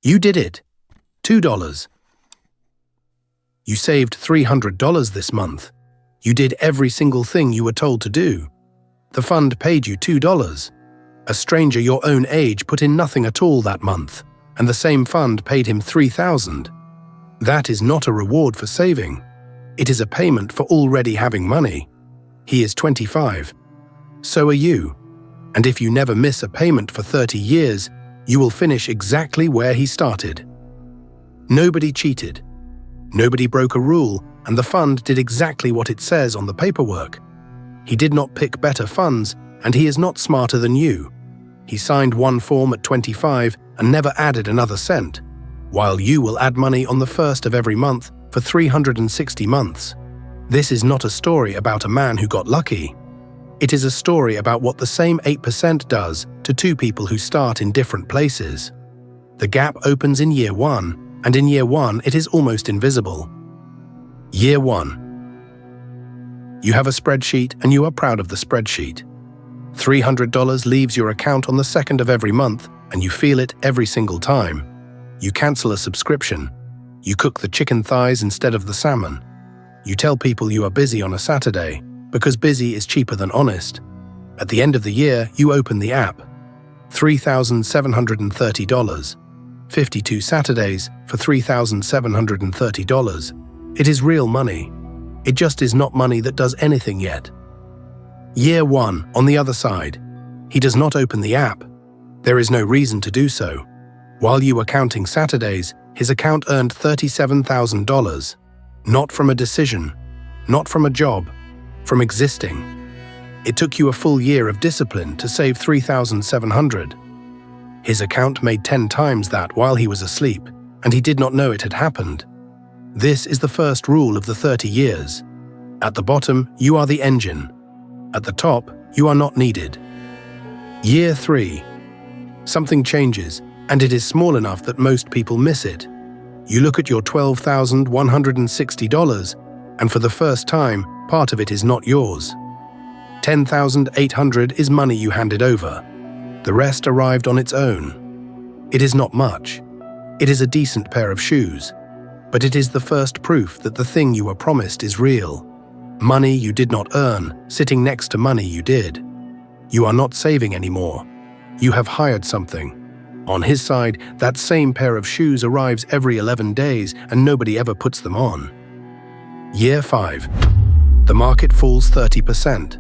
You did it. $2. You saved $300 this month. You did every single thing you were told to do. The fund paid you $2. A stranger your own age put in nothing at all that month, and the same fund paid him $3,000. That is not a reward for saving. It is a payment for already having money. He is 25. So are you. And if you never miss a payment for 30 years, you will finish exactly where he started. Nobody cheated. Nobody broke a rule, and the fund did exactly what it says on the paperwork. He did not pick better funds, and he is not smarter than you. He signed one form at 25 and never added another cent, while you will add money on the first of every month for 360 months. This is not a story about a man who got lucky. It is a story about what the same 8% does to two people who start in different places. The gap opens in year 1, and in year 1 it is almost invisible. Year 1. You have a spreadsheet and you are proud of the spreadsheet. $300 leaves your account on the 2nd of every month, and you feel it every single time. You cancel a subscription. You cook the chicken thighs instead of the salmon. You tell people you are busy on a Saturday, because busy is cheaper than honest. At the end of the year, you open the app. $3,730. 52 Saturdays for $3,730. It is real money. It just is not money that does anything yet. Year 1, on the other side. He does not open the app. There is no reason to do so. While you were counting Saturdays, his account earned $37,000. Not from a decision, not from a job, from existing. It took you a full year of discipline to save $3,700. His account made 10 times that while he was asleep, and he did not know it had happened. This is the first rule of the 30 years. At the bottom, you are the engine. At the top, you are not needed. Year 3. Something changes, and it is small enough that most people miss it. You look at your $12,160, and for the first time, part of it is not yours. $10,800 is money you handed over. The rest arrived on its own. It is not much. It is a decent pair of shoes. But it is the first proof that the thing you were promised is real. Money you did not earn, sitting next to money you did. You are not saving anymore. You have hired something. On his side, that same pair of shoes arrives every 11 days and nobody ever puts them on. Year 5. The market falls 30%.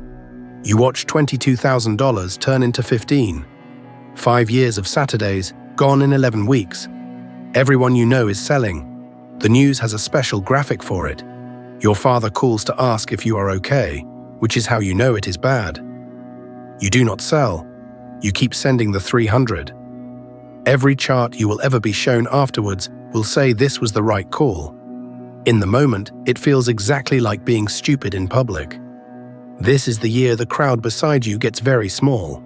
You watch $22,000 turn into 15. 5 years of Saturdays, gone in 11 weeks. Everyone you know is selling. The news has a special graphic for it. Your father calls to ask if you are okay, which is how you know it is bad. You do not sell. You keep sending the 300. Every chart you will ever be shown afterwards will say this was the right call. In the moment, it feels exactly like being stupid in public. This is the year the crowd beside you gets very small.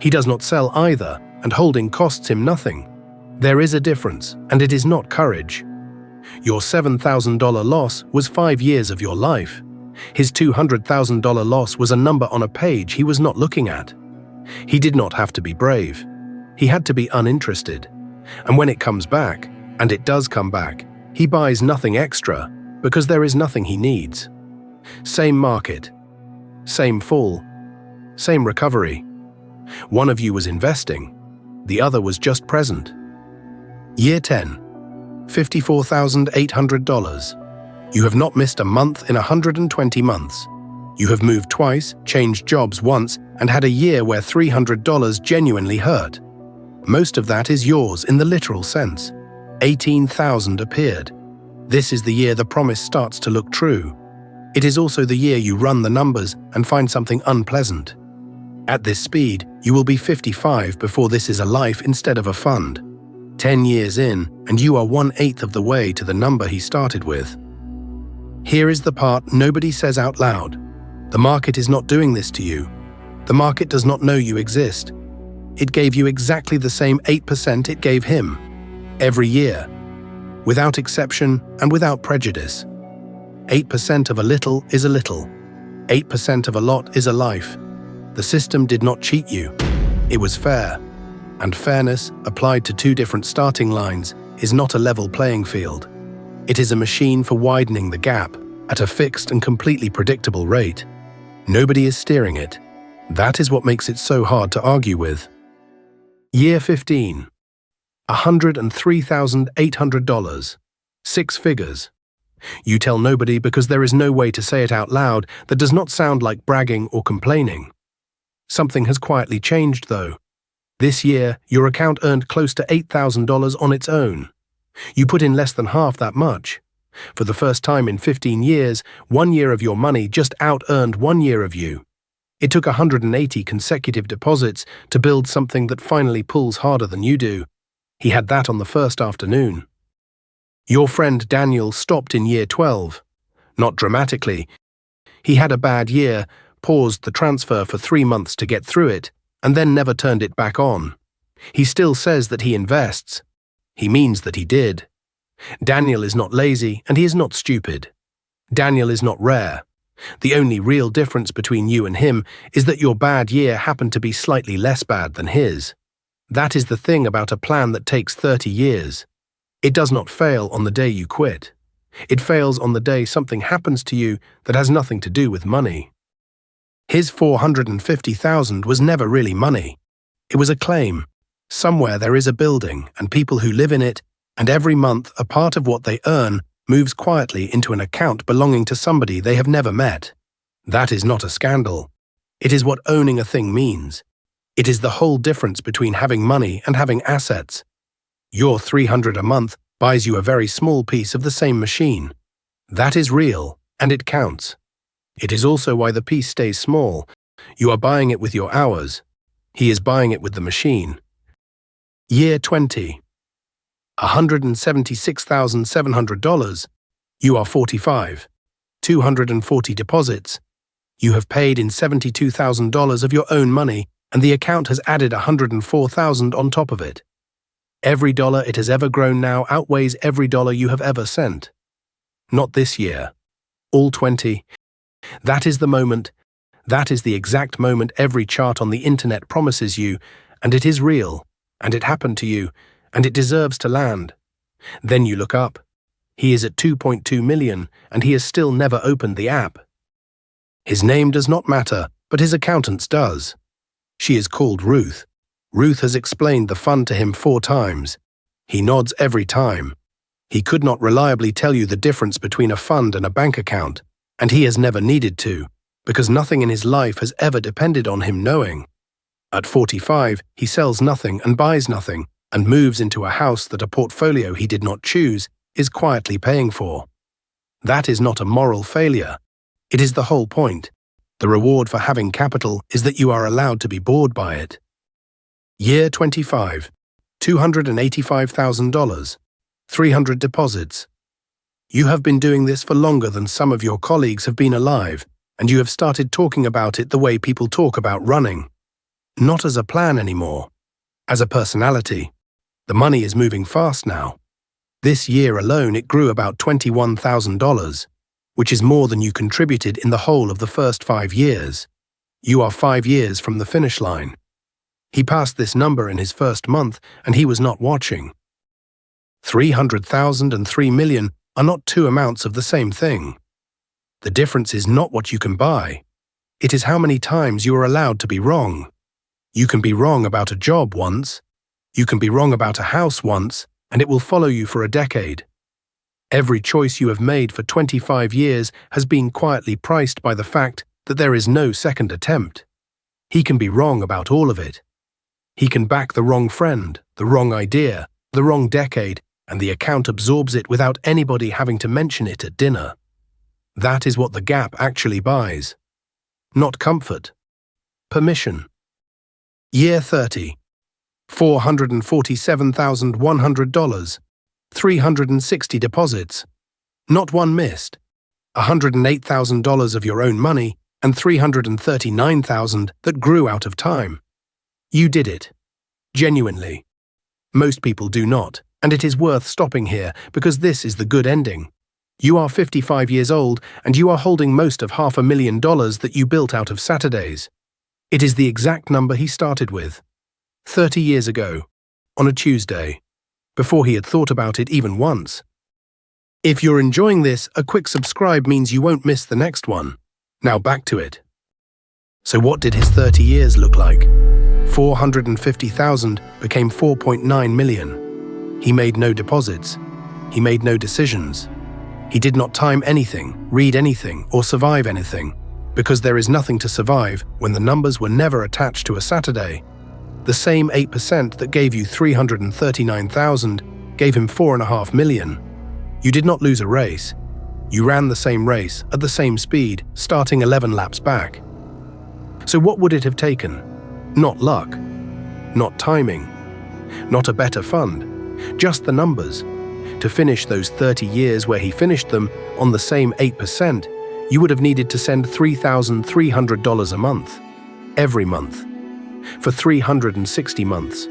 He does not sell either, and holding costs him nothing. There is a difference, and it is not courage. Your $7,000 loss was 5 years of your life. His $200,000 loss was a number on a page he was not looking at. He did not have to be brave. He had to be uninterested. And when it comes back, and it does come back, he buys nothing extra because there is nothing he needs. Same market, same fall, same recovery. One of you was investing, the other was just present. Year 10. $54,800. You have not missed a month in 120 months. You have moved twice, changed jobs once, and had a year where $300 genuinely hurt. Most of that is yours in the literal sense. 18,000 appeared. This is the year the promise starts to look true. It is also the year you run the numbers and find something unpleasant. At this speed, you will be 55 before this is a life instead of a fund. 10 years in, and you are 1/8 of the way to the number he started with. Here is the part nobody says out loud. The market is not doing this to you. The market does not know you exist. It gave you exactly the same 8% it gave him. Every year. Without exception and without prejudice. 8% of a little is a little. 8% of a lot is a life. The system did not cheat you. It was fair. And fairness, applied to two different starting lines, is not a level playing field. It is a machine for widening the gap at a fixed and completely predictable rate. Nobody is steering it. That is what makes it so hard to argue with. Year 15. $103,800. 6 figures. You tell nobody because there is no way to say it out loud that does not sound like bragging or complaining. Something has quietly changed, though. This year, your account earned close to $8,000 on its own. You put in less than half that much. For the first time in 15 years, 1 year of your money just out-earned 1 year of you. It took 180 consecutive deposits to build something that finally pulls harder than you do. He had that on the first afternoon. Your friend Daniel stopped in year 12. Not dramatically. He had a bad year, paused the transfer for 3 months to get through it, and then never turned it back on. He still says that he invests. He means that he did. Daniel is not lazy, and he is not stupid. Daniel is not rare. The only real difference between you and him is that your bad year happened to be slightly less bad than his. That is the thing about a plan that takes 30 years. It does not fail on the day you quit. It fails on the day something happens to you that has nothing to do with money. His $450,000 was never really money. It was a claim. Somewhere there is a building and people who live in it, and every month a part of what they earn moves quietly into an account belonging to somebody they have never met. That is not a scandal. It is what owning a thing means. It is the whole difference between having money and having assets. Your $300 a month buys you a very small piece of the same machine. That is real, and it counts. It is also why the piece stays small. You are buying it with your hours. He is buying it with the machine. Year 20. $176,700. You are 45. 240 deposits. You have paid in $72,000 of your own money, and the account has added $104,000 on top of it. Every dollar it has ever grown now outweighs every dollar you have ever sent. Not this year. All 20. That is the moment. That is the exact moment every chart on the internet promises you, and it is real, and it happened to you, and it deserves to land. Then you look up. He is at 2.2 million, and he has still never opened the app. His name does not matter, but his accountant's does. She is called Ruth. Ruth has explained the fund to him 4 times. He nods every time. He could not reliably tell you the difference between a fund and a bank account, and he has never needed to, because nothing in his life has ever depended on him knowing. At 45, he sells nothing and buys nothing, and moves into a house that a portfolio he did not choose is quietly paying for. That is not a moral failure. It is the whole point. The reward for having capital is that you are allowed to be bored by it. Year 25. $285,000. 300 deposits. You have been doing this for longer than some of your colleagues have been alive, and you have started talking about it the way people talk about running. Not as a plan anymore. As a personality. The money is moving fast now. This year alone it grew about $21,000, which is more than you contributed in the whole of the first 5 years. You are 5 years from the finish line. He passed this number in his first month, and he was not watching. 300,000 and 3 million are not two amounts of the same thing. The difference is not what you can buy. It is how many times you are allowed to be wrong. You can be wrong about a job once. You can be wrong about a house once, and it will follow you for a decade. Every choice you have made for 25 years has been quietly priced by the fact that there is no second attempt. He can be wrong about all of it. He can back the wrong friend, the wrong idea, the wrong decade, and the account absorbs it without anybody having to mention it at dinner. That is what the gap actually buys. Not comfort. Permission. Year 30. $447,100. 360 deposits. Not one missed. $108,000 of your own money and $339,000 that grew out of time. You did it. Genuinely. Most people do not, and it is worth stopping here because this is the good ending. You are 55 years old and you are holding most of $500,000 that you built out of Saturdays. It is the exact number he started with. 30 years ago, on a Tuesday, before he had thought about it even once. If you're enjoying this, a quick subscribe means you won't miss the next one. Now back to it. So what did his 30 years look like? 450,000 became 4.9 million. He made no deposits. He made no decisions. He did not time anything, read anything, or survive anything, because there is nothing to survive when the numbers were never attached to a Saturday. The same 8% that gave you 339,000 gave him 4.5 million. You did not lose a race. You ran the same race at the same speed, starting 11 laps back. So what would it have taken? Not luck, not timing, not a better fund, just the numbers. To finish those 30 years where he finished them on the same 8%, you would have needed to send $3,300 a month, every month, for 360 months,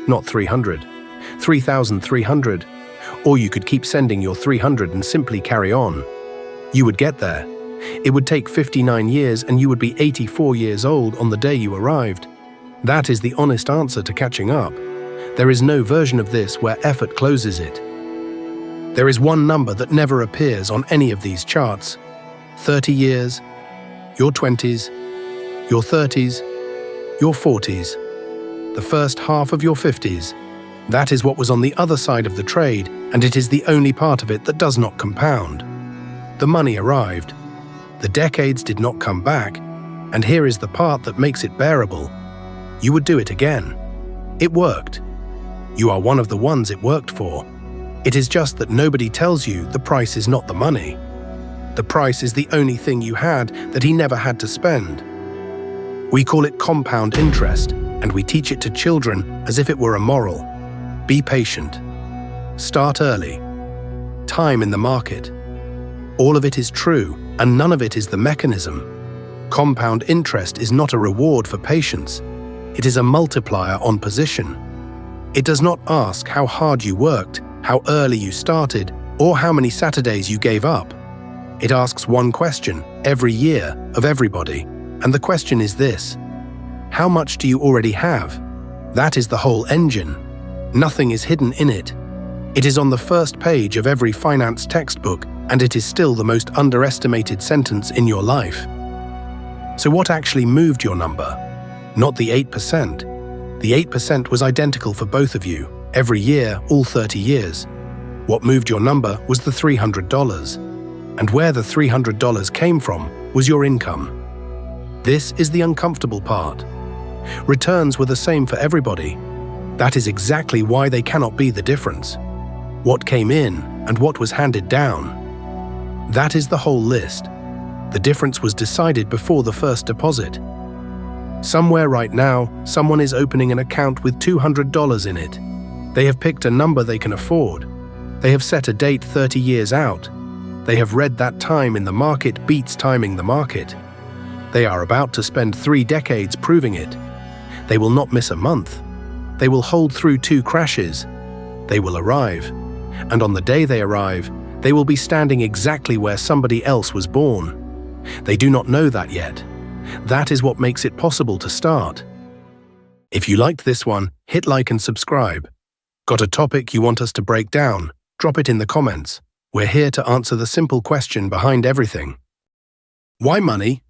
not 300, 3,300, or you could keep sending your 300 and simply carry on. You would get there. It would take 59 years and you would be 84 years old on the day you arrived. That is the honest answer to catching up. There is no version of this where effort closes it. There is one number that never appears on any of these charts. 30 years, your 20s, your 30s, your 40s, the first half of your 50s. That is what was on the other side of the trade, and it is the only part of it that does not compound. The money arrived. The decades did not come back, and here is the part that makes it bearable. You would do it again. It worked. You are one of the ones it worked for. It is just that nobody tells you the price is not the money. The price is the only thing you had that he never had to spend. We call it compound interest, and we teach it to children as if it were a moral. Be patient. Start early. Time in the market. All of it is true, and none of it is the mechanism. Compound interest is not a reward for patience. It is a multiplier on position. It does not ask how hard you worked, how early you started, or how many Saturdays you gave up. It asks one question every year of everybody, and the question is this: how much do you already have? That is the whole engine. Nothing is hidden in it. It is on the first page of every finance textbook, and it is still the most underestimated sentence in your life. So what actually moved your number? Not the 8%. The 8% was identical for both of you, every year, all 30 years. What moved your number was the $300. And where the $300 came from was your income. This is the uncomfortable part. Returns were the same for everybody. That is exactly why they cannot be the difference. What came in and what was handed down. That is the whole list. The difference was decided before the first deposit. Somewhere right now, someone is opening an account with $200 in it. They have picked a number they can afford. They have set a date 30 years out. They have read that time in the market beats timing the market. They are about to spend 3 decades proving it. They will not miss a month. They will hold through 2 crashes. They will arrive. And on the day they arrive, they will be standing exactly where somebody else was born. They do not know that yet. That is what makes it possible to start. If you liked this one, hit like and subscribe. Got a topic you want us to break down? Drop it in the comments. We're here to answer the simple question behind everything. Why money?